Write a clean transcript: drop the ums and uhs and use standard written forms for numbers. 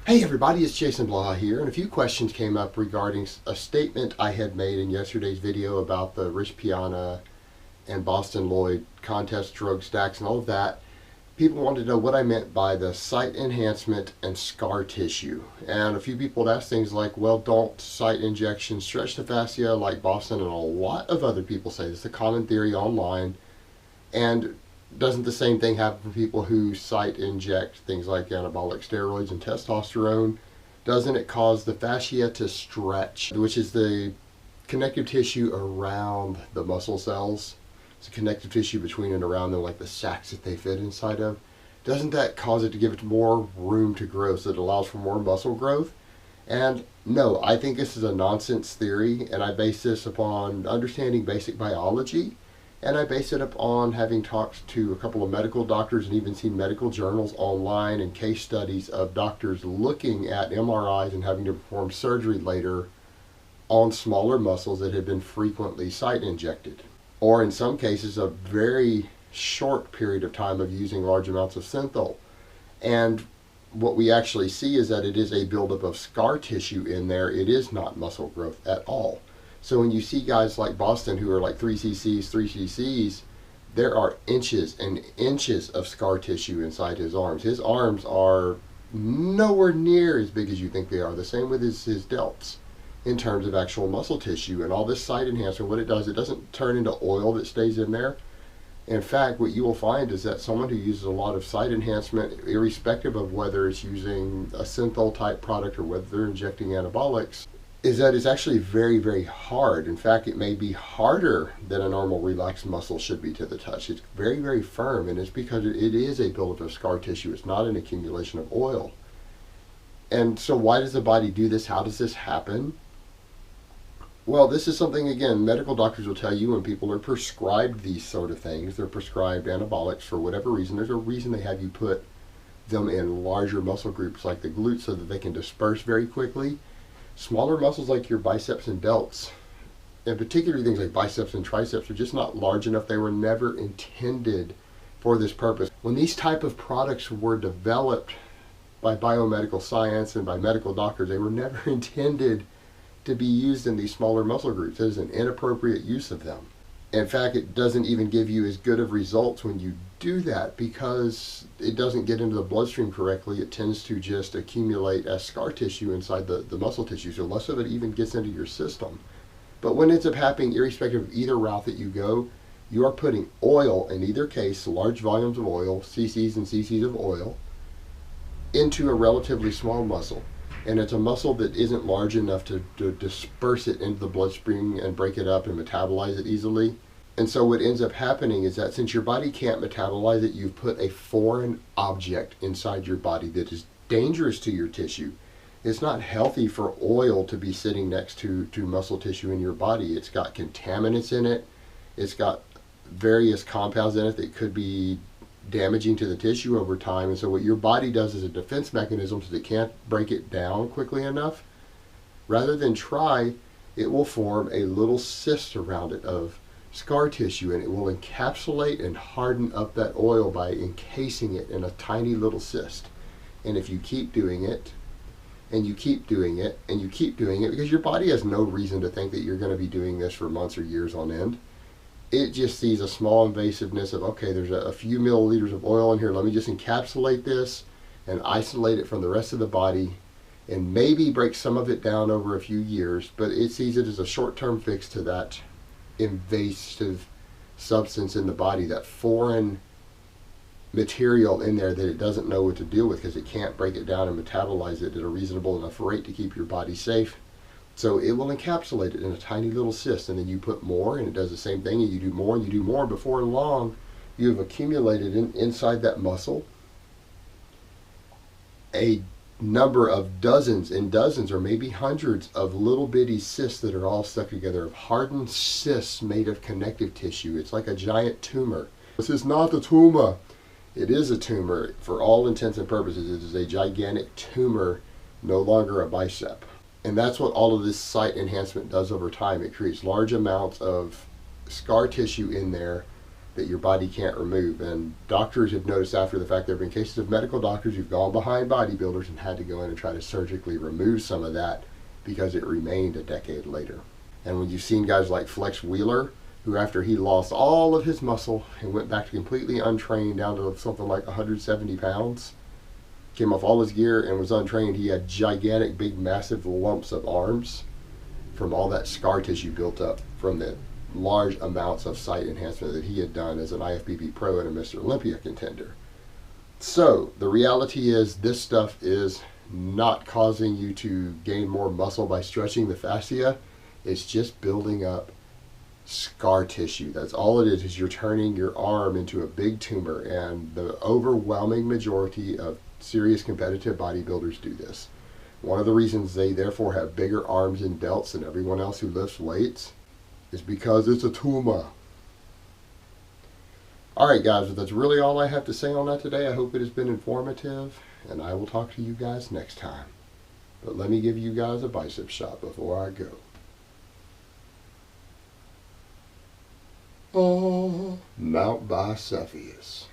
Hey everybody, it's Jason Blaha here, and a few questions came up regarding a statement I had made in yesterday's video about the Rich Piana and Boston Lloyd contest drug stacks and all of that. People wanted to know what I meant by the site enhancement and scar tissue. And a few people had asked things like, well, don't site injections stretch the fascia like Boston? And a lot of other people say this is a common theory online. And doesn't the same thing happen for people who site inject things like anabolic steroids and testosterone? Doesn't it cause the fascia to stretch, which is the connective tissue around the muscle cells? It's a connective tissue between and around them, like the sacs that they fit inside of. Doesn't that cause it to give it more room to grow, so it allows for more muscle growth? And no, I think this is a nonsense theory, and I base this upon understanding basic biology. And I base it upon having talked to a couple of medical doctors and even seen medical journals online and case studies of doctors looking at MRIs and having to perform surgery later on smaller muscles that had been frequently site injected. Or in some cases, a very short period of time of using large amounts of synthol. And what we actually see is that it is a buildup of scar tissue in there. It is not muscle growth at all. So when you see guys like Boston who are like 3 cc's, there are inches and inches of scar tissue inside his arms. His arms are nowhere near as big as you think they are. The same with his delts in terms of actual muscle tissue. And all this site enhancer, what it does, it doesn't turn into oil that stays in there. In fact, what you will find is that someone who uses a lot of site enhancement, irrespective of whether it's using a synthol type product or whether they're injecting anabolics, is that it's actually very, very hard. In fact, it may be harder than a normal relaxed muscle should be to the touch. It's very, very firm, and it's because it is a buildup of scar tissue. It's not an accumulation of oil. And so why does the body do this? How does this happen? Well, this is something, again, medical doctors will tell you when people are prescribed these sort of things. They're prescribed anabolics for whatever reason. There's a reason they have you put them in larger muscle groups like the glutes so that they can disperse very quickly. Smaller muscles like your biceps and delts, and particularly things like biceps and triceps, are just not large enough. They were never intended for this purpose. When these type of products were developed by biomedical science and by medical doctors, they were never intended to be used in these smaller muscle groups. It is an inappropriate use of them. In fact, it doesn't even give you as good of results when you do that because it doesn't get into the bloodstream correctly. It tends to just accumulate as scar tissue inside the muscle tissue, so less of it even gets into your system. But what ends up happening, irrespective of either route that you go, you are putting oil, in either case, large volumes of oil, cc's and cc's of oil, into a relatively small muscle. And it's a muscle that isn't large enough to disperse it into the bloodstream and break it up and metabolize it easily. And so what ends up happening is that since your body can't metabolize it, you've put a foreign object inside your body that is dangerous to your tissue. It's not healthy for oil to be sitting next to muscle tissue in your body. It's got contaminants in it. It's got various compounds in it that could be damaging to the tissue over time. And so what your body does as a defense mechanism, so it can't break it down quickly enough, rather than try, it will form a little cyst around it of scar tissue, and it will encapsulate and harden up that oil by encasing it in a tiny little cyst. And if you keep doing it, and you keep doing it, and you keep doing it, because your body has no reason to think that you're going to be doing this for months or years on end, it just sees a small invasiveness of, okay, there's a few milliliters of oil in here, let me just encapsulate this and isolate it from the rest of the body and maybe break some of it down over a few years, but it sees it as a short-term fix to that invasive substance in the body, that foreign material in there that it doesn't know what to deal with because it can't break it down and metabolize it at a reasonable enough rate to keep your body safe. So it will encapsulate it in a tiny little cyst, and then you put more and it does the same thing, and you do more and you do more, and before long you have accumulated inside that muscle a number of dozens and dozens or maybe hundreds of little bitty cysts that are all stuck together, of hardened cysts made of connective tissue. It's like a giant tumor. This is not a tumor. It is a tumor. For all intents and purposes, it is a gigantic tumor, no longer a bicep. And that's what all of this site enhancement does over time. It creates large amounts of scar tissue in there that your body can't remove. And doctors have noticed after the fact there have been cases of medical doctors who've gone behind bodybuilders and had to go in and try to surgically remove some of that because it remained a decade later. And when you've seen guys like Flex Wheeler, who after he lost all of his muscle and went back to completely untrained down to something like 170 pounds, came off all his gear and was untrained, he had gigantic, big, massive lumps of arms from all that scar tissue built up from the large amounts of site enhancement that he had done as an IFBB pro and a Mr. Olympia contender. So the reality is this stuff is not causing you to gain more muscle by stretching the fascia. It's just building up scar tissue. That's all it is you're turning your arm into a big tumor, and the overwhelming majority of serious competitive bodybuilders do this. One of the reasons they therefore have bigger arms and delts than everyone else who lifts weights is because it's a tumor. Alright guys, that's really all I have to say on that today. I hope it has been informative, and I will talk to you guys next time. But let me give you guys a bicep shot before I go. Oh, Mount Bicephalus.